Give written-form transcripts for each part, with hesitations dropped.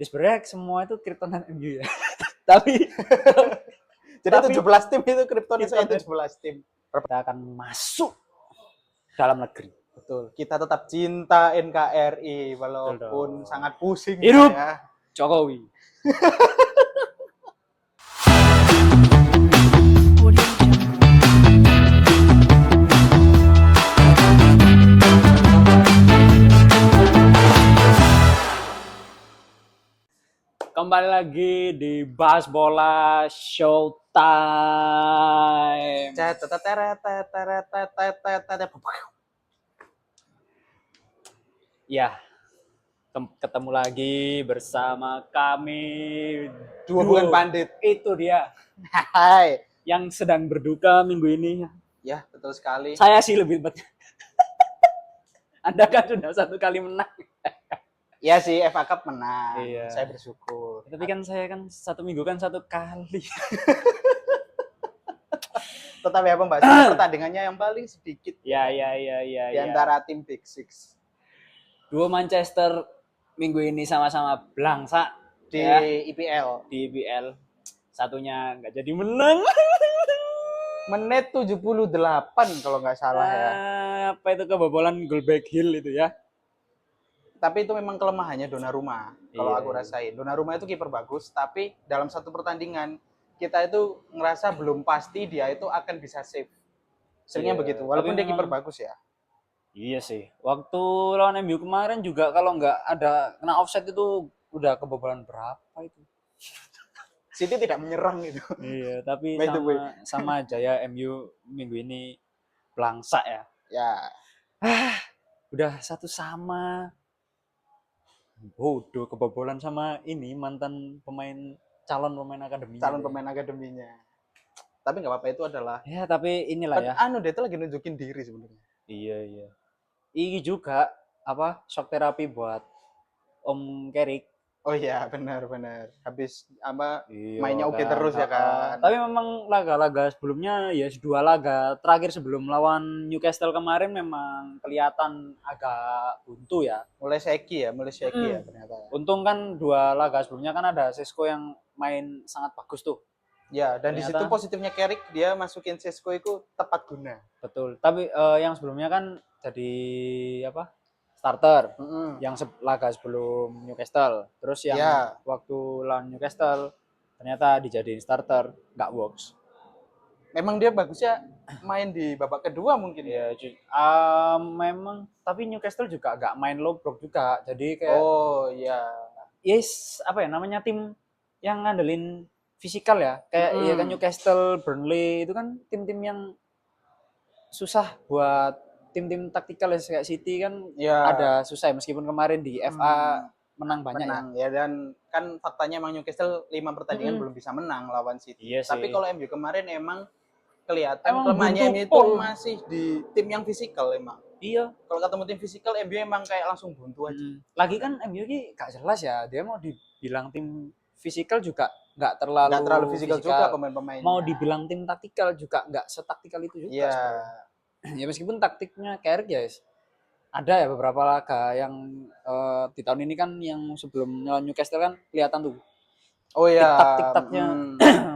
Ya sebenarnya semua itu kryptonite MU ya. tapi Jadi tapi 17 tim itu kryptonite saya Kryptonite. 17 tim. kita akan masuk dalam negeri. Betul. Kita tetap cinta NKRI Betul walaupun dong. sangat pusing Hidup ya. Jokowi. Kembali lagi di Bahas Bola Showtime. Ya, ketemu lagi bersama kami Dua bukan pandit. Itu dia Hai. yang sedang berduka minggu ini. Ya, betul sekali. Saya sih lebih Anda kan sudah satu kali menang. Ya sih, FA Cup menang. Iya. Saya bersyukur. Tapi kan saya kan satu minggu kan satu kali. Tetapi ya pembahasan pertandingannya yang paling sedikit Ya. di antara tim Big Six. Dua Manchester minggu ini sama-sama belangsak Di ya, IPL. di IPL. Satunya nggak jadi menang. Menit 78 kalau nggak salah ya. Apa itu kebobolan goal back hill itu ya? Tapi itu memang kelemahannya Donnarumma. Kalau Iya, aku rasain, Donnarumma itu kiper bagus, tapi dalam satu pertandingan kita itu ngerasa belum pasti dia itu akan bisa save. Seringnya Iya, begitu. Walaupun tapi dia kiper memang- bagus ya. Iya sih. Waktu lawan MU kemarin juga kalau nggak ada kena offside itu udah kebobolan berapa itu? City tidak menyerang itu. Iya, tapi By the way. sama aja ya MU minggu ini belangsak ya. Ya, Udah satu sama. Bodoh kebobolan sama ini mantan calon pemain akademi. calon pemain akademinya. Tapi nggak apa-apa, itu adalah Ya, tapi inilah ya. dia itu lagi nunjukin diri sebenarnya. Iya. Ini juga apa shock terapi buat Om Kerik. Oh iya, benar. Habis Iya, mainnya oke terus ya kan. Tapi memang laga-laga sebelumnya ya dua laga terakhir sebelum lawan Newcastle kemarin memang kelihatan agak buntu ya. Mulai shaky ya ternyata. Untung kan dua laga sebelumnya kan ada Sesko yang main sangat bagus tuh. Ya, dan di Ternyata- situ positifnya Carrick, dia masukin Sesko itu tepat guna. Betul. Tapi yang sebelumnya kan jadi apa? Starter. Yang laga sebelum Newcastle. Terus yang Ya. waktu lawan Newcastle ternyata dijadiin starter, nggak works. Memang dia bagusnya main di babak kedua mungkin ya. Memang tapi Newcastle juga nggak main low block juga. Jadi kayak Oh iya. yes, apa ya namanya tim yang ngandelin fisikal ya. Kayak ya kan Newcastle, Burnley itu kan tim-tim yang susah buat tim-tim taktikal kayak City kan Ya. ada susah ya, meskipun kemarin di FA menang banyak menang ya. Dan kan faktanya emang Newcastle 5 pertandingan belum bisa menang lawan City. Iya Tapi sih. kalau MU kemarin emang kelihatan Emang kelemahannya buntu MU itu pol. masih di tim yang fisikal emang. Iya. Kalau ketemu tim fisikal MU emang kayak langsung buntu aja. Lagi kan MU ini gak jelas ya, dia mau dibilang tim fisikal juga nggak terlalu Nggak terlalu fisikal juga pemain-pemainnya. Mau dibilang tim taktikal juga nggak setaktikal itu juga. Iya. Ya meskipun taktiknya Carrick ya ada ya beberapa laga yang di tahun ini kan yang sebelum lawan Newcastle kan kelihatan tuh Oh iya. tiktak-tiktaknya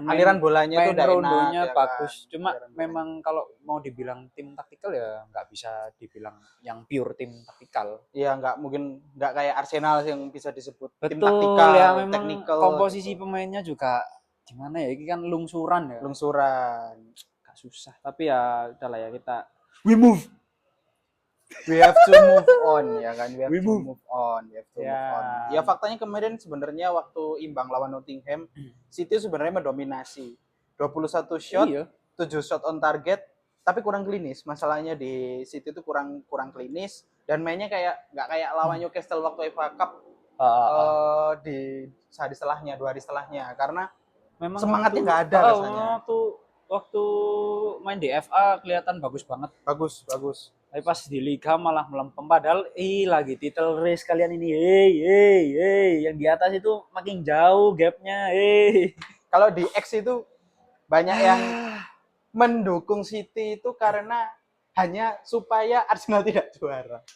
aliran bolanya itu main udah rondonya enak, ya bagus. kan? Cuma Aliran bolanya. memang kalau mau dibilang tim taktikal ya nggak bisa dibilang yang pure tim taktikal. Iya, nggak kayak Arsenal yang bisa disebut tim Betul taktikal, ya, memang technical, komposisi gitu. pemainnya juga gimana ya, ini kan lungsuran ya. Lungsuran. Gak susah, tapi ya udahlah ya kita we move. We have to move on ya kan. We have to move on. Ya faktanya kemarin sebenarnya waktu imbang lawan Nottingham, City sebenarnya mendominasi. 21 shot, Iya. 7 shot on target, tapi kurang klinis. Masalahnya di City itu kurang klinis dan mainnya nggak kayak lawan Newcastle waktu FA Cup di sehari setelahnya, 2 hari setelahnya, karena Memang semangatnya nggak ada rasanya. Waktu main di FA kelihatan bagus banget. Bagus. Tapi pas di Liga malah melempem, padahal lagi title race kalian ini. Hey, yang di atas itu makin jauh gapnya. Kalau di X itu banyak yang mendukung City itu karena hanya supaya Arsenal tidak juara.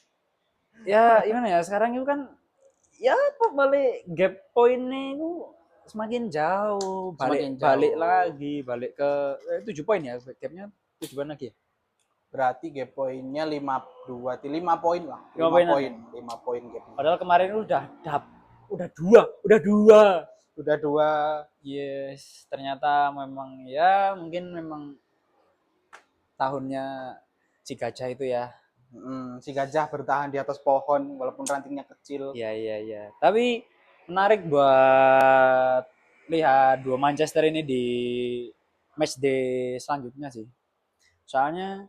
Ya gimana ya, sekarang itu kan ya kok balik gap poinnya itu semakin jauh, Semakin jauh. balik lagi, balik ke 7 poin ya, gapnya 7 poin lagi ya. Berarti gap poinnya 5 poin lah. 5 5 poinan poin, ya? 5 poin gap. Padahal kemarin udah dua. Udah 2. Yes, ternyata memang ya mungkin memang tahunnya si gajah itu ya. Si gajah bertahan di atas pohon walaupun rantingnya kecil. Iya. Tapi menarik buat lihat dua Manchester ini di match day selanjutnya sih. Soalnya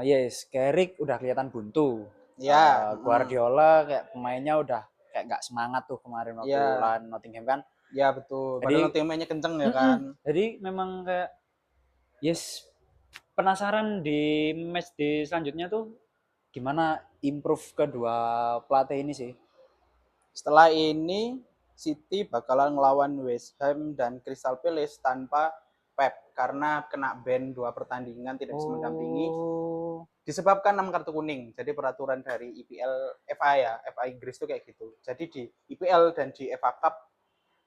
yes, Carrick udah kelihatan buntu. Ya, Guardiola kayak pemainnya udah kayak nggak semangat tuh kemarin waktu lawan Nottingham kan. Ya betul. Jadi Padahal Nottingham-nya kenceng ya kan. Jadi memang kayak yes, penasaran di match di selanjutnya tuh gimana improve kedua pelatih ini sih. Setelah ini City bakalan ngelawan West Ham dan Crystal Palace tanpa Pep karena kena ban 2 pertandingan tidak bisa mendampingi disebabkan 6 kartu kuning. Jadi peraturan dari IPL FA ya, FA Inggris tuh kayak gitu. Jadi di IPL dan di FA Cup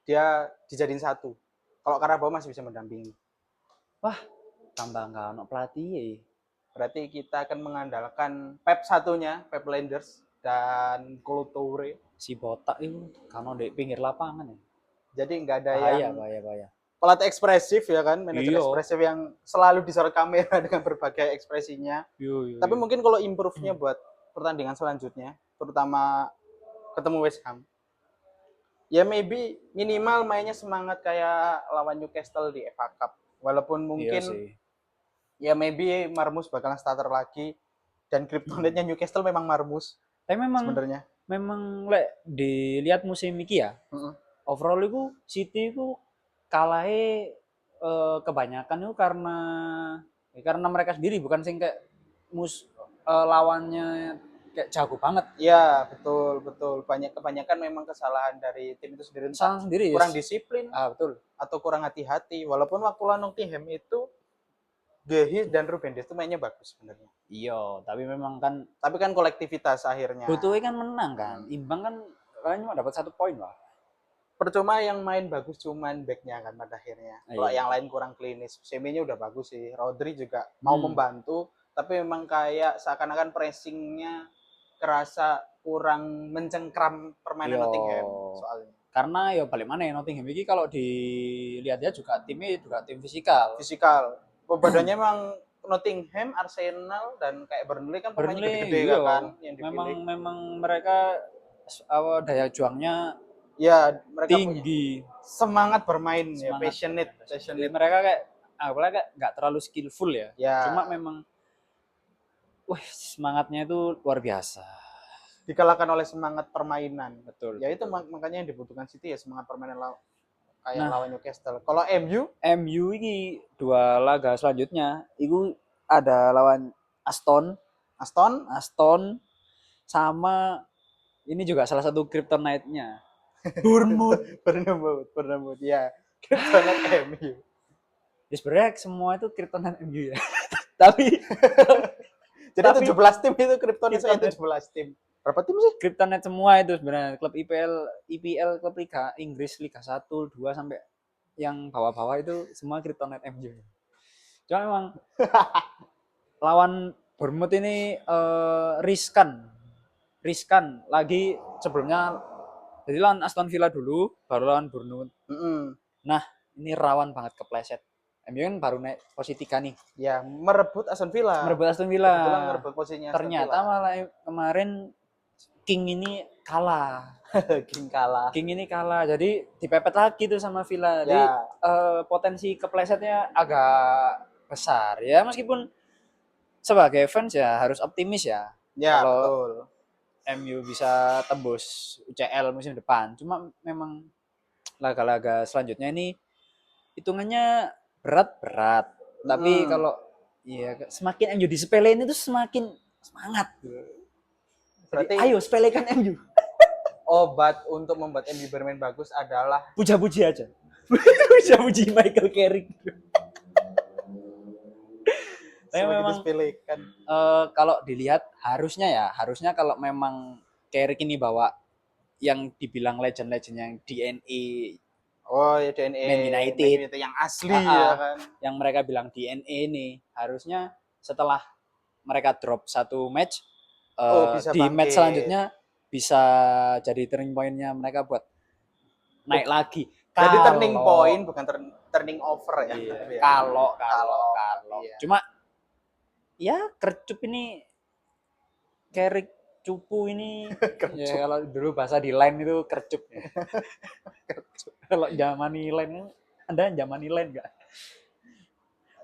dia dijadiin satu. Kalau Carabao masih bisa mendampingi. Wah, tambah nggak ono pelatih ya. Berarti kita akan mengandalkan Pep satunya, Pep Lenders dan Kolo Toure. Si botak itu karena di pinggir lapangan ya. Jadi nggak ada yang bahaya. pelatih ekspresif ya kan, manajer Iyo. ekspresif yang selalu disorot kamera dengan berbagai ekspresinya. Yo. Tapi mungkin kalau improve-nya buat pertandingan selanjutnya, terutama ketemu West Ham, ya maybe minimal mainnya semangat kayak lawan Newcastle di FA Cup. Walaupun mungkin ya maybe Marmus bakalan starter lagi dan kryptonite-nya Newcastle memang Marmus. Tapi memang sebenarnya memang dilihat musim ini ya. Overall itu City itu kalahnya kebanyakan itu karena mereka sendiri, bukan sing kayak lawannya kayak jago banget. Iya, betul. Kebanyakan memang kesalahan dari tim itu sendiri. Kurang disiplin. Betul. Atau kurang hati-hati. Walaupun waktu lawan Nottingham itu Gehi dan Ruben Dias itu mainnya bagus sebenarnya. Iya, tapi kan kolektivitas akhirnya. Butuhnya kan menang kan. Imbang kan kalian cuma dapat 1 poin lah. Percuma yang main bagus cuman backnya kan pada akhirnya. Kalau yang lain kurang klinis. Seminya udah bagus sih. Rodri juga mau membantu, tapi memang kayak seakan-akan pressingnya kerasa kurang mencengkram permainan Nottingham soalnya. Karena ya balik mana ya Nottingham ini kalau dilihat ya juga timnya juga tim fisikal. Badannya memang Nottingham, Arsenal dan kayak Burnley kan pemainnya gede-gede kan yang dipilih. Memang mereka daya juangnya mereka tinggi, semangat bermain, ya, passionate. Mereka kayak nggak terlalu skillful ya. Cuma memang semangatnya itu luar biasa. Dikalahkan oleh semangat permainan. Betul. Ya itu makanya yang dibutuhkan City ya, semangat permainan kayak lawan Newcastle. Kalau MU ini 2 laga selanjutnya itu ada lawan Aston sama ini juga salah satu kryptonite-nya. Bournemouth ya. Kryptonite MU. Ya sebenarnya semua itu kryptonite MU ya. Tapi jadi 17 tim itu kryptonite 17 tim. Berapa tim sih? Kryptonite semua itu sebenarnya. Klub IPL, klub Liga Inggris, Liga 1, 2 sampai yang bawah-bawah itu semua kryptonite MU. Cuma memang lawan Bournemouth ini riskan lagi. Sebelumnya jadi lawan Aston Villa dulu, baru lawan Bournemouth. Nah, ini rawan banget kepleset. MU kan baru naik posisi 3 nih. Ya, merebut Aston Villa. Kebetulan merebut posisinya Aston Villa. Ternyata malah kemarin King ini kalah. King ini kalah. Jadi dipepet lagi tuh sama Villa. Jadi potensi keplesetnya agak besar ya, meskipun sebagai fans ya harus optimis ya. Kalau betul. MU bisa tembus UCL musim depan. Cuma memang laga-laga selanjutnya ini hitungannya berat. Tapi kalau semakin MU disepelein itu semakin semangat. Berarti ayo sepelekan MU. Obat untuk membuat MU bermain bagus adalah puja-puji aja. Puja-puji Michael Carrick. Tapi memang kalau dilihat harusnya kalau memang Carrick ini bawa yang dibilang legend-legend yang DNA Oh ya DNA Man United. Man United yang asli ya kan. Yang mereka bilang DNA ini harusnya setelah mereka drop satu match Bisa di bangkit. match selanjutnya bisa jadi turning point-nya mereka buat naik lagi. Jadi turning point bukan turning over ya. Iya. Tapi ya. Kalau Iya. cuma ya Kercup ini Kerik Cupu ini ya kalau dulu bahasa di line itu Kercup ya. Kalau zaman line Anda zaman line enggak?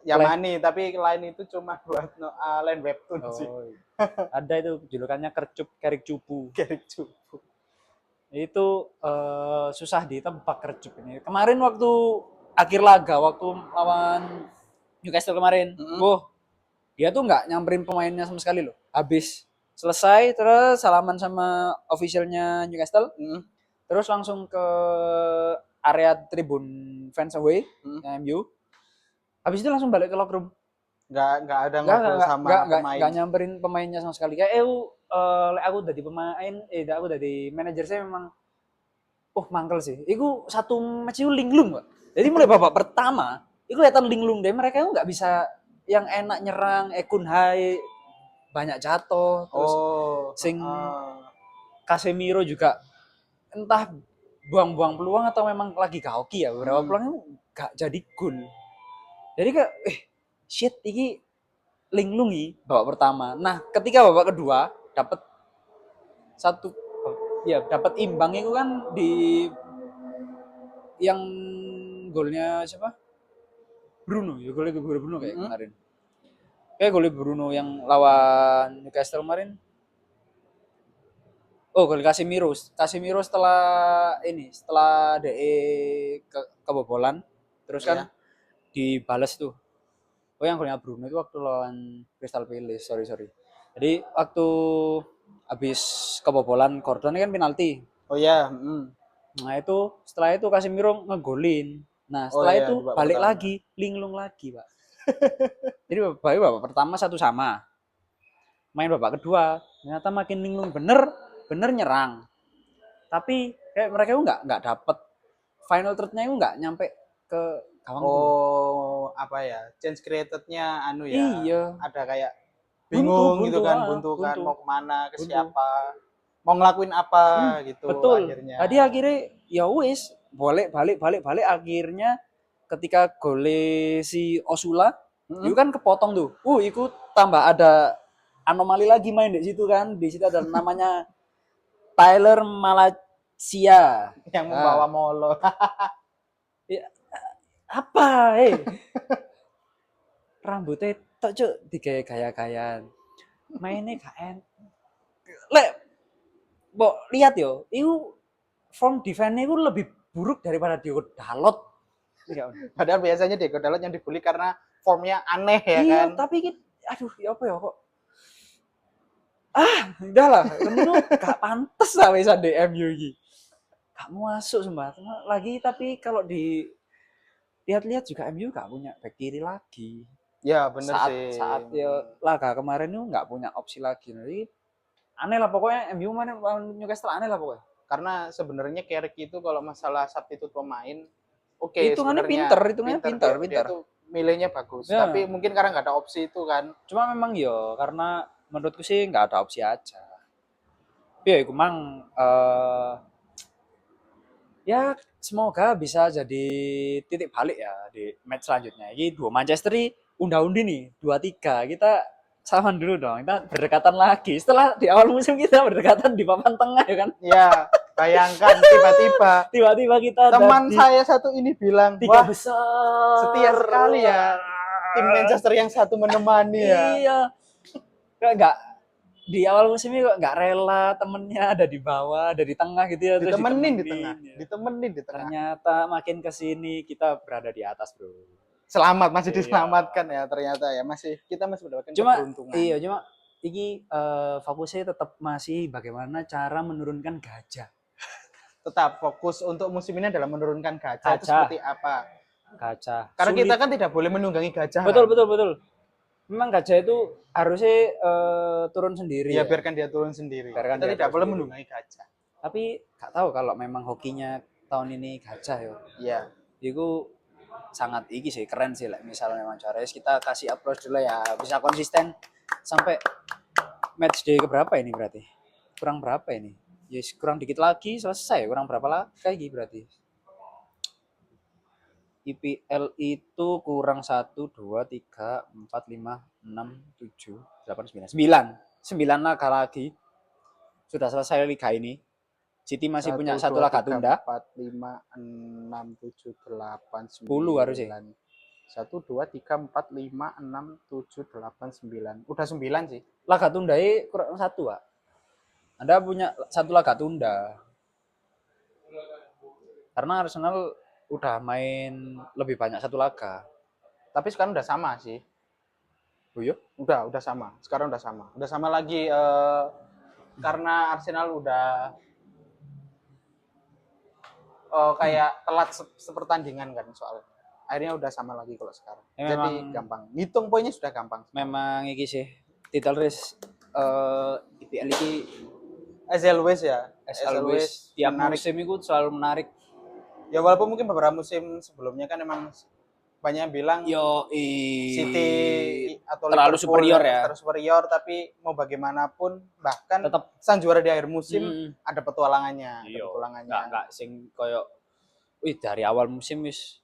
Yamani, tapi line itu cuma buat line webtoon sih. Iya. Ada itu julukannya Kercup, Kerik Cupu. Kerik Cupu. Itu susah ditebak Kercup ini. Kemarin waktu akhir laga, waktu lawan Newcastle kemarin, dia tuh nggak nyamperin pemainnya sama sekali loh. Habis selesai terus salaman sama officialnya Newcastle, terus langsung ke area tribun fans away MU. Habis itu langsung balik ke locker room. Nggak ada ngobrol sama pemain. Nggak nyamperin pemainnya sama sekali. Kayak aku dari pemain, aku dari manajer saya memang mangkel sih. Iku satu match itu linglung, Pak. Jadi mulai babak pertama, iku kelihatan linglung deh. Mereka itu nggak bisa yang enak nyerang, Ekun Hai banyak jatuh, terus Casemiro juga entah buang-buang peluang atau memang lagi gaoki ya. Beberapa peluang itu nggak jadi gol. Jadi kayak shit ini linglungi babak pertama. Nah, ketika babak kedua dapat imbang itu kan di yang golnya siapa? Bruno, ya golnya Bruno kayak kemarin. Kayak golnya Bruno yang lawan Newcastle kemarin. Gol Casemiro. Casemiro setelah DE kebobolan terus kan dibales tuh. Yang golnya Bruno itu waktu lawan Crystal Palace, sorry. Jadi waktu habis kebobolan Gordon kan penalti. Oh iya. Nah itu setelah itu Casemiro ngegolin. Nah setelah itu balik lagi, linglung lagi Pak. Jadi babak pertama 1-1. Main babak kedua ternyata makin linglung, bener nyerang. Tapi kayak mereka itu nggak dapet final third-nya itu nggak nyampe ke gawang. Apa ya? Chance created-nya Iya. Ada kayak bingung buntu, gitu kan, buntu kan mau kemana, ke siapa, mau ngelakuin apa gitu. Betul. Akhirnya. Tadi akhirnya ya wis balik akhirnya ketika gole si Osula itu kan kepotong tuh. Itu tambah ada anomali lagi main di situ kan. Di situ ada namanya Tyler Malaysia yang membawa Molo. Ya, apa rambutnya tok cuk digaya-gayaan. Mainnya KN. Lihat yo, itu form defense-nya itu lebih buruk daripada Diego Dalot. Padahal biasanya Diego Dalot yang dibully karena formnya aneh ya iya, kan. Tapi aduh, ya apa ya kok. Udahlah, itu gak pantas lah wis di MU iki. Gak masuk sumpah. Lagi tapi kalau lihat-lihat juga MU gak punya back kiri lagi. Ya bener sih. Saat ya laga kemarin itu gak punya opsi lagi. Jadi aneh lah pokoknya MU mana Newcastle aneh lah pokoknya. Karena sebenarnya Carrick itu kalau masalah substitute pemain hitungannya pinter. Dia tuh milihnya bagus. Ya. Tapi mungkin karena nggak ada opsi itu kan. Cuma memang karena menurutku sih nggak ada opsi aja. Tapi ya memang ya semoga bisa jadi titik balik ya di match selanjutnya. Ini dua Manchester undi nih 2-3. Kita salaman dulu dong. Kita berdekatan lagi. Setelah di awal musim kita berdekatan di papan tengah ya kan? Iya. Bayangkan tiba-tiba kita teman saya satu ini bilang, wah besar. Setia sekali ya tim Manchester yang satu menemani ya. Iya. Enggak di awal musim ini kok nggak rela temennya ada di bawah, ada di tengah gitu ya. Ditemenin di tengah. Ternyata makin kesini kita berada di atas, bro. Selamat, masih diselamatkan ya ternyata ya. Kita masih mendapatkan keberuntungan. Iya, cuma ini fokusnya tetap masih bagaimana cara menurunkan gajah. Tetap fokus untuk musim ini adalah menurunkan gajah. Itu seperti apa? Gajah. Karena kita kan tidak boleh menunggangi gajah. Betul. Memang gajah itu harusnya turun sendiri. Ya, biarkan dia turun sendiri. Kita tidak boleh menunggangi gajah. Tapi gak tahu kalau memang hokinya tahun ini gajah yo. Iya. Itu sangat iki sih keren sih like, misalnya memang juara kita kasih applause dulu ya bisa konsisten sampai match day keberapa ini berarti kurang berapa ini yes kurang dikit lagi selesai kurang berapa lagi kayak berarti IPL itu kurang 1 2 3 4 5 6 7 8 9 9 laga lagi sudah selesai liga ini City masih punya 1 laga tunda 10 harusnya 1 2 3 4 5 6 7 8 9 udah 9 sih. laga tunda kurang 1 Pak. Anda punya 1 laga tunda karena Arsenal udah main lebih banyak 1 laga. Tapi sekarang udah sama sih. Oh iya? Udah sama. Sekarang udah sama. Udah sama lagi karena Arsenal udah kayak telat sepertandingan kan soalnya. Akhirnya udah sama lagi kalau sekarang. Ya, jadi gampang. Ngitung poinnya sudah gampang. Memang iki sih. Title race IPL ini as always ya. As always tiap musim itu selalu menarik. Ya walaupun mungkin beberapa musim sebelumnya kan emang banyak yang bilang City atau terlalu Liverpool superior ya. Terlalu superior, tapi mau bagaimanapun bahkan tetap sang juara di akhir musim ada petualangannya. Enggak sing koyo dari awal musim wis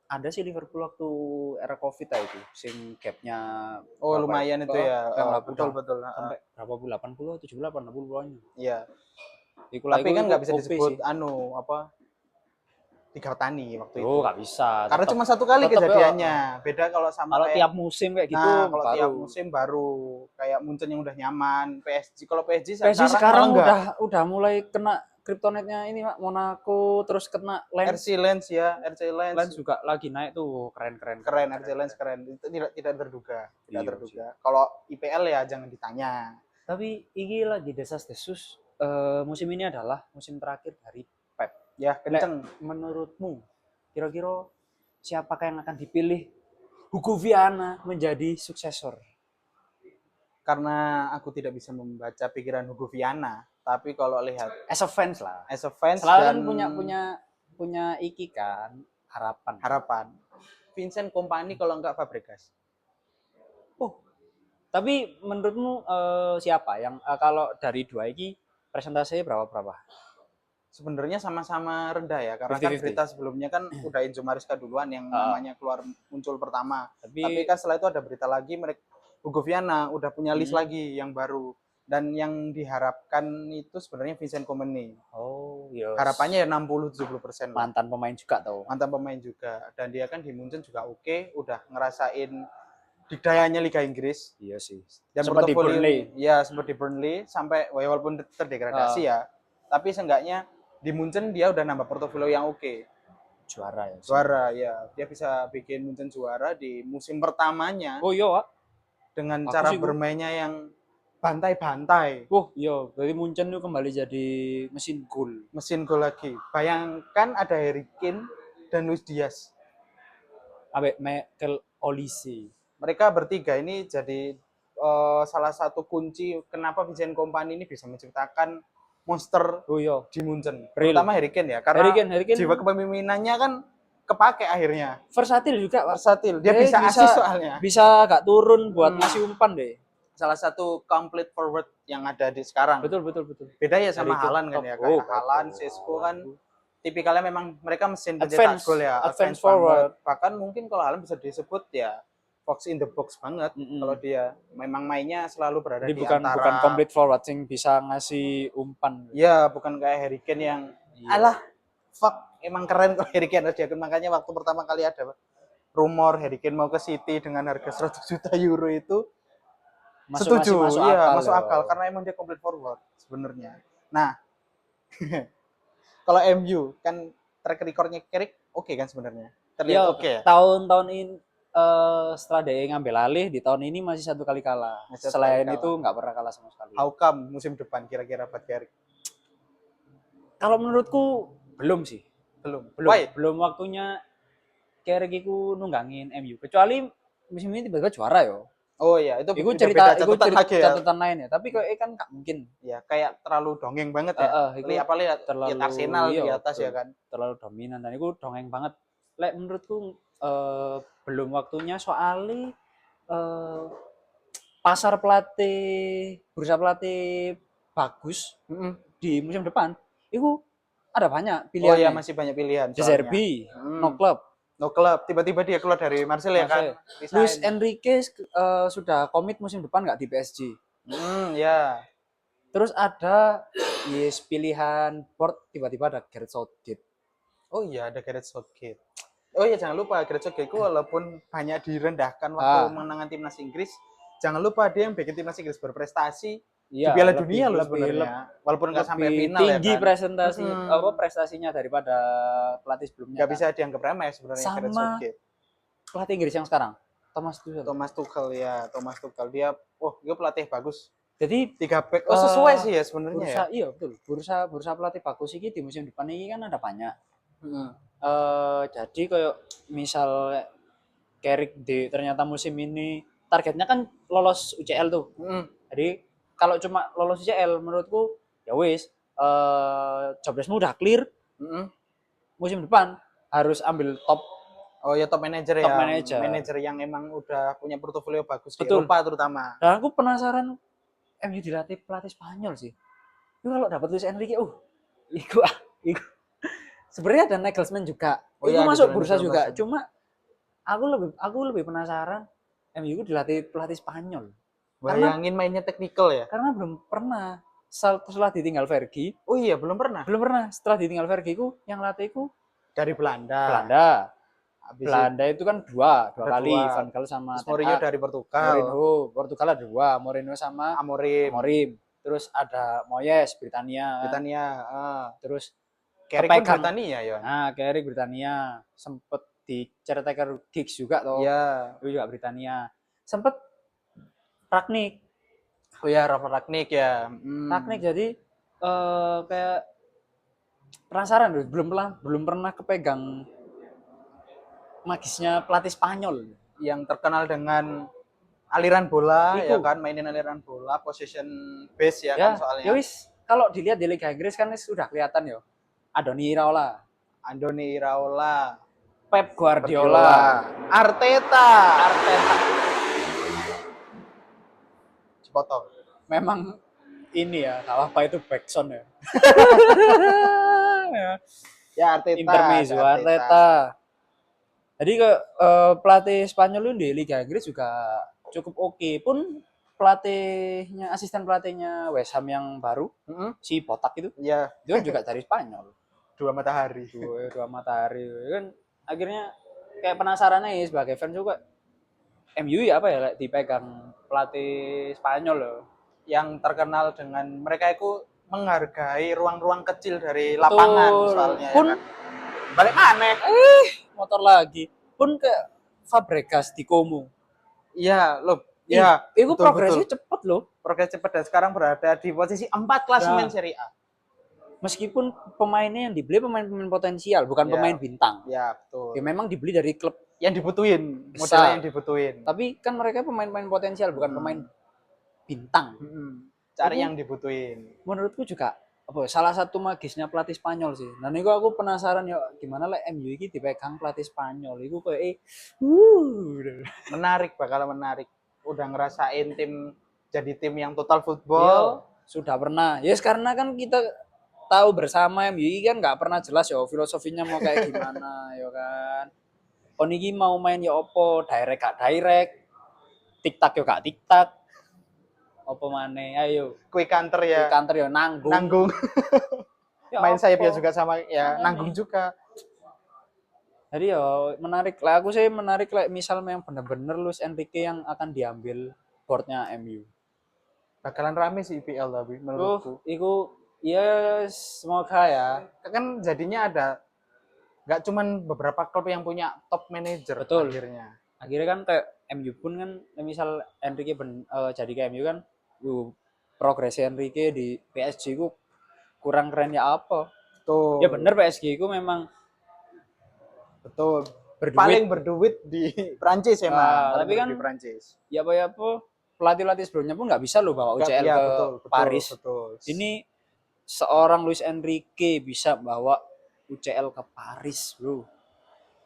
ada sih Liverpool waktu era Covid itu sing gapnya lumayan itu ya. Betul sampai berapa puluh 80 70 80 poinnya. Iya. Tapi kan nggak bisa disebut sih. 3 petani waktu itu. Nggak bisa. Karena cuma 1 kali kejadiannya. Beda kalau sama kalau tiap musim kayak gitu. Kalau tiap musim baru kayak Munchen yang udah nyaman. PSG kalau PSG sekarang udah mulai kena kryptonite-nya ini Pak, Monaco terus kena Lens. RC Lens ya, Lens juga lagi naik tuh, keren. RC Lens keren. Itu tidak terduga, Kalau IPL ya jangan ditanya. Tapi ini lagi desas-desus musim ini adalah musim terakhir dari Pep. Ya, kenceng. Menurutmu kira-kira siapakah yang akan dipilih Hugo Viana menjadi suksesor? Karena aku tidak bisa membaca pikiran Hugo Viana, tapi kalau lihat as a fans selalu kan punya iki kan harapan Vincent Kompany kalau enggak Fabregas. Tapi menurutmu siapa yang kalau dari 2 ini presentasinya berapa? Sebenarnya sama-sama rendah ya, karena 50-50. Kan berita sebelumnya kan udah Enzo Maresca duluan yang namanya muncul pertama. Tapi kan setelah itu ada berita lagi Hugo Viana udah punya list lagi yang baru, dan yang diharapkan itu sebenarnya Vincent Kompany. Harapannya ya 60-70%. Mantan pemain juga, dan dia kan di Munchen juga oke, udah ngerasain dikdayanya Liga Inggris. Iya sih. Dan seperti Burnley. Ya, seperti Burnley sampai walaupun terdegradasi ya, tapi seenggaknya di Munchen dia udah nambah portofolio yang oke. Juara ya. Dia bisa bikin Munchen juara di musim pertamanya. Dengan cara bermainnya yang bantai-bantai. Berarti Munchen itu kembali jadi mesin gol lagi. Bayangkan ada Harry Kane dan Luis Diaz. Michael Olise. Mereka bertiga ini jadi salah satu kunci kenapa Vincent Kompany ini bisa menciptakan monster di Munchen. Terutama Harry Kane ya, karena Harry Kane jiwa kepemimpinannya kan kepake akhirnya. Versatil juga, Pak. Dia bisa asis soalnya. Bisa gak turun buat ngasih umpan deh. Salah satu complete forward yang ada di sekarang. Betul. Beda ya sama Haaland kan ya. Kayak Haaland, Sesko kan tipikalnya memang mereka mesin pencetak gol ya. Advance forward. Bahkan mungkin kalau Haaland bisa disebut ya box in the box banget. Kalau dia memang mainnya selalu berada di antara. Bukan complete forward yang bisa ngasih umpan. Iya, bukan kayak Harry Kane yang alah fuck, emang keren kalau Harry Kane dia. Makanya waktu pertama kali ada rumor Harry Kane mau ke City dengan harga 100 juta euro itu masuk akal karena emang dia complete forward sebenarnya. Nah, kalau MU kan track recordnya Carrick oke kan sebenarnya. Terlihat oke. Tahun-tahun ini setelah dia ngambil alih di tahun ini masih 1 kali kalah. Selain itu nggak pernah kalah sama sekali. How come musim depan kira-kira buat Carrick? Kalau menurutku belum sih. Belum waktunya Carrick itu nunggangin MU. Kecuali musim ini tiba-tiba juara yo. Oh iya, itu Iku udah cerita, beda iku catatan cerita lagi ya. catatan lain ya. Tapi kayak kan nggak mungkin. Ya, kayak terlalu dongeng banget ya. Iku Lihat apa lihat terlalu Arsenal iya, di atas ya betul. kan. Terlalu dominan dan iku dongeng banget. Lek menurutku belum waktunya soalnya eh, pasar pelatih, bursa pelatih bagus Mm-mm. di musim depan. Iku ada banyak Oh iya, pilihannya. masih banyak pilihan De soalnya. Zerbi, no Hmm. club, No club, tiba-tiba dia keluar dari Marseille ya kan, Marseille. Luis resign. Enrique sudah komit musim depan nggak di PSG. Ya. Terus ada yes pilihan board tiba-tiba ada Gareth Southgate. Oh iya, ada Gareth Southgate. Oh iya, jangan lupa Gareth Southgate walaupun banyak direndahkan waktu Ah, menangkan timnas Inggris, jangan lupa dia yang bikin timnas Inggris berprestasi di iya Piala lebih Dunia loh lebih sebenarnya. Walaupun nggak sampai lebih final ya tinggi kan. presentasi apa Mm-mm. prestasinya daripada pelatih sebelumnya Nggak kan. bisa dianggap remeh sebenarnya Gareth Sama Southgate. pelatih Inggris yang sekarang, Thomas Tuchel. Thomas Tuchel ya, Thomas Tuchel dia, dia pelatih bagus. Jadi 3 back. Oh sesuai sih ya sebenarnya ya. bursa iya betul. Bursa bursa pelatih bagus ini di musim depan ini kan ada banyak. Hmm. Jadi kayak misal Carrick di ternyata musim ini targetnya kan lolos UCL tuh. Hmm. Jadi kalau cuma lolos UCL menurutku ya wis jobdeskmu udah clear Hmm. musim depan harus ambil top Oh ya top manager top ya, manager. manager yang emang udah punya portofolio bagus di Betul. Eropa terutama. Dan aku penasaran MU dilatih pelatih Spanyol sih. Itu kalau dapat Luis Enrique, iku iku sebenarnya ada Nagelsmann juga. Oh Iku ya, di masuk Julian bursa juga. Nagelsmann. Cuma aku lebih penasaran MU dilatih pelatih Spanyol. Bayangin mainnya teknikal ya. Karena belum pernah setelah ditinggal Fergie, Oh iya, belum pernah. belum pernah setelah ditinggal Fergie ku yang latih ku Dari Belanda. Belanda. Habis Belanda itu kan dua ada kali dua. Van Gaal sama Terus Ten Mourinho Hag. dari Portugal. Mourinho Portugal ada dua, Mourinho sama Amorim. Amorim. Terus ada Moyes Britania. Britania. Terus Carrick pun kepegang. Britania ya. Nah, Carrick Britania. Sempet di caretaker Giggs juga toh. Iya. Itu juga Britania. Sempet Ragnik. Oh ya, Rafa Ragnik ya. Ragnik jadi kayak penasaran loh, belum pernah kepegang magisnya pelatih Spanyol Yang terkenal dengan aliran bola Iku. ya kan, mainin aliran bola, possession base ya ya kan soalnya. ya wis kalau dilihat di Liga Inggris kan sudah kelihatan ya Andoni Iraola, Andoni Iraola, Pep Guardiola, Arteta. Sepotong. Memang ini ya kalau apa itu backsound ya. Ya Arteta. Intermezzo Arteta. Jadi ke pelatih Spanyol itu di Liga Inggris juga cukup oke. Pun asisten pelatihnya West Ham yang baru, si Botak itu, Ya, itu kan juga dari Spanyol. dua matahari. Dua matahari. Kan akhirnya kayak penasaran nih sebagai fans juga. MU ya apa ya dipegang pelatih Spanyol loh. Yang terkenal dengan mereka itu menghargai ruang-ruang kecil dari lapangan soalnya. Pun ya kan? Balik mana? Motor lagi. Pun ke Fabregas di Como. Iya, loh. Ya, itu progresnya cepet loh. Progres cepet dan sekarang berada di posisi 4 klasemen Serie A. Meskipun pemainnya yang dibeli pemain-pemain potensial, bukan pemain bintang. Ya, betul. Ya memang dibeli dari klub yang dibutuhin, modalnya yang dibutuhin. Tapi kan mereka pemain-pemain potensial, bukan pemain bintang. Cari yang dibutuhin. Menurutku juga salah satu magisnya pelatih Spanyol sih. Nah ini aku penasaran ya gimana lah MU ini dipegang pelatih Spanyol. Itu kayak bakal menarik. Udah ngerasain jadi tim yang total football. Sudah pernah. Yes karena kan kita tahu bersama MU kan nggak pernah jelas ya filosofinya mau kayak gimana ya kan. Onigi mau main ya opo, direct gak direct, tiktak yo gak tiktak. Opo maneh, ayo. Quick counter ya. Quick counter ya nanggung. Ya main sayap ya juga sama ya nanggung juga. Jadi ya menarik lah, aku sih menarik lah misal yang bener-bener Luis Enrique yang akan diambil boardnya MU. Bakalan rame sih IPL tapi menurutku. Iku ya semoga ya. Kan jadinya ada nggak cuman beberapa klub yang punya top manager. Betul. Akhirnya kan kayak MU pun kan misal Enrique jadi ke MU kan progres Enrique di PSG ku kurang keren ya apa. Betul. Ya bener PSG ku memang betul. paling berduit di Prancis emang. Tapi kan di Prancis. Ya apa pelatih-pelatih sebelumnya pun nggak bisa loh bawa UCL Ya, ke betul, Paris. Betul. Ini seorang Luis Enrique bisa bawa UCL ke Paris, bro.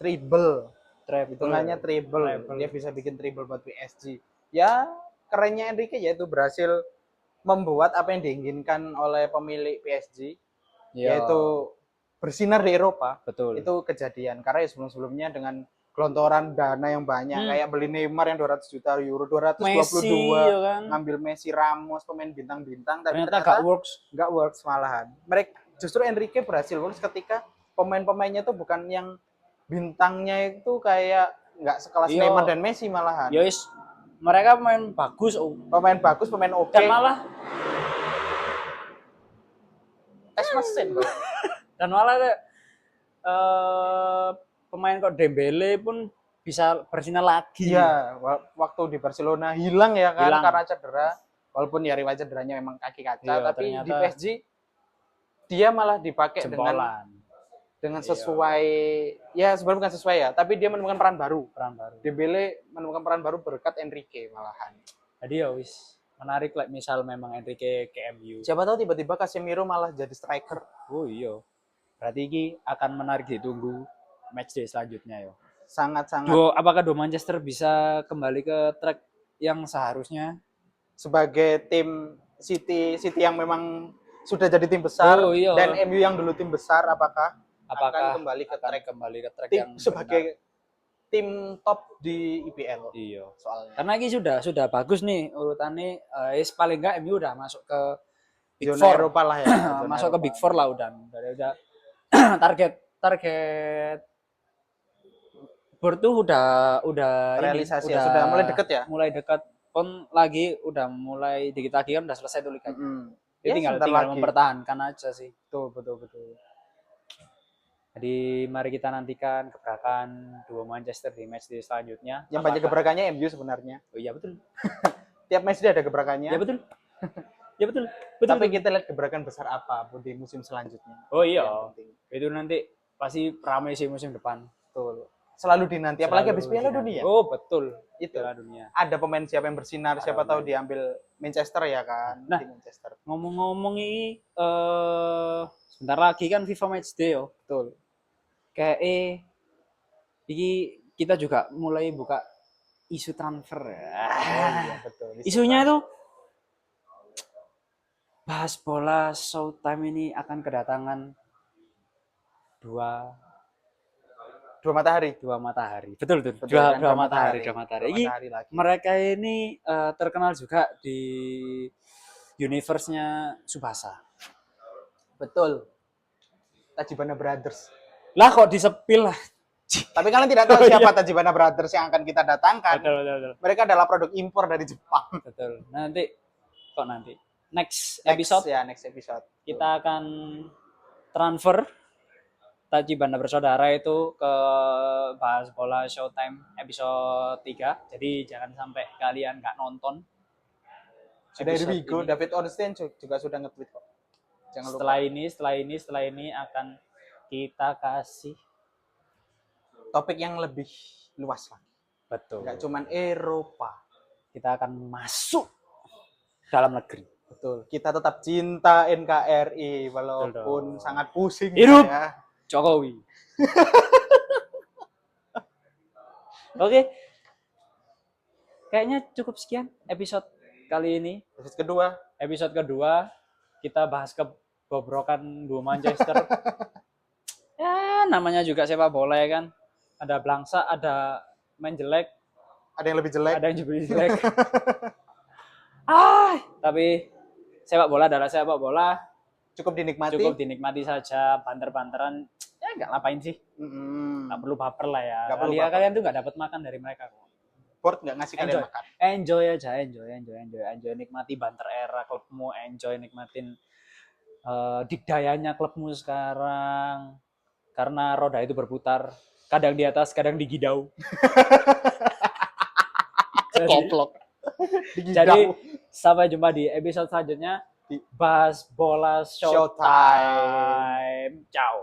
Treble. Hitungannya treble. Dia bisa bikin treble buat PSG. Ya, kerennya Enrique yaitu berhasil membuat apa yang diinginkan oleh pemilik PSG, yaitu bersinar di Eropa. Betul. Itu kejadian. Karena sebelum-sebelumnya dengan gelontoran dana yang banyak, kayak beli Neymar yang 200 juta euro, 222, Messi, ya kan? ngambil Messi, Ramos, pemain bintang-bintang, tapi ternyata gak works malahan. Justru Enrique berhasil works ketika pemain-pemainnya tuh bukan yang bintangnya itu kayak nggak sekelas Neymar dan Messi malahan. Yois, mereka pemain bagus, pemain oke. Dan malah tes mesin, bro. Dan malah pemain kok Dembele pun bisa bersinar lagi. Iya, waktu di Barcelona hilang ya kan karena cedera. Walaupun ya riwayat cederanya memang kaki kaca, tapi di PSG dia malah dipakai dengan sesuai, ya sebenarnya bukan sesuai ya, tapi dia menemukan peran baru. Dembele menemukan peran baru berkat Enrique malahan. Jadi ya wis menarik lah, misal memang Enrique ke MU. Siapa tahu tiba-tiba Casemiro malah jadi striker. Oh iya. Berarti ini akan menarik ditunggu matchday selanjutnya yo. Sangat-sangat. Apakah Manchester bisa kembali ke track yang seharusnya sebagai tim City yang memang sudah jadi tim besar, dan MU yang dulu tim besar, apakah akan kembali ke track yang sebagai tim top di IPL? Iya, soalnya. Karena ini sudah bagus nih urutannya, paling enggak MU udah masuk ke Big Four Eropa lah ya. Masuk ke Big Four lah udah target board tuh udah realisasi ini, sudah mulai deket ya. Mulai dekat pun lagi udah mulai dikit lagi kan udah selesai tuh liganya. Tinggal mempertahankan aja sih. Betul. Jadi mari kita nantikan gebrakan dua Manchester di matchday selanjutnya. Yang banyak gebrakannya MU sebenarnya. Oh iya betul. Tiap matchday ada gebrakannya. Ya betul. Tapi kita lihat gebrakan besar apa di musim selanjutnya. Oh iya. Itu nanti pasti ramai sih musim depan. Betul. Selalu dinanti, apalagi habis Piala Dunia. Oh betul. Itu Piala Dunia. Ada pemain siapa yang bersinar, siapa tahu diambil Manchester ya kan. Nah, Manchester. Ngomong-ngomong ini sebentar lagi kan FIFA Matchday yo. Betul. Kayak ini kita juga mulai buka isu transfer. Iya, betul. Isunya itu bahas bola Showtime ini akan kedatangan dua matahari. Betul. Dua matahari. Ini mereka ini terkenal juga di universe-nya Tsubasa. Betul. Tachibana Brothers. Lah kok disepil lah. Tapi kalian tidak tahu siapa Tachibana Brothers yang akan kita datangkan. Betul. Mereka adalah produk impor dari Jepang. Betul. Nanti. Next episode kita akan transfer Tachibana Bersaudara itu ke bahas bola Showtime episode 3. Jadi jangan sampai kalian nggak nonton. Sudah Rigo, David Ornstein juga sudah nge-tweet kok. Jangan lupa. Setelah ini akan kita kasih topik yang lebih luas lagi. Betul. Nggak cuman Eropa. Kita akan masuk dalam negeri. Betul. Kita tetap cinta NKRI walaupun sangat pusing hidup ya. Jokowi. Oke. Kayaknya cukup sekian episode kali ini. Episode kedua kita bahas kebobrokan dua Manchester. Ya, namanya juga sepak bola ya kan. Ada belangsa, ada main jelek, ada yang lebih jelek. Tapi sepak bola adalah sepak bola. Cukup dinikmati saja. Banter-banteran ya nggak ngapain sih. Nggak perlu baper lah ya. Kalian tuh nggak dapat makan dari mereka kok. Board nggak ngasih kalian makan. Enjoy aja, enjoy nikmati banter era klubmu, enjoy nikmatin dikdayanya klubmu sekarang. Karena roda itu berputar, kadang di atas, kadang di gidau. Jadi sampai jumpa di episode selanjutnya. Bahas bola Showtime. Ciao.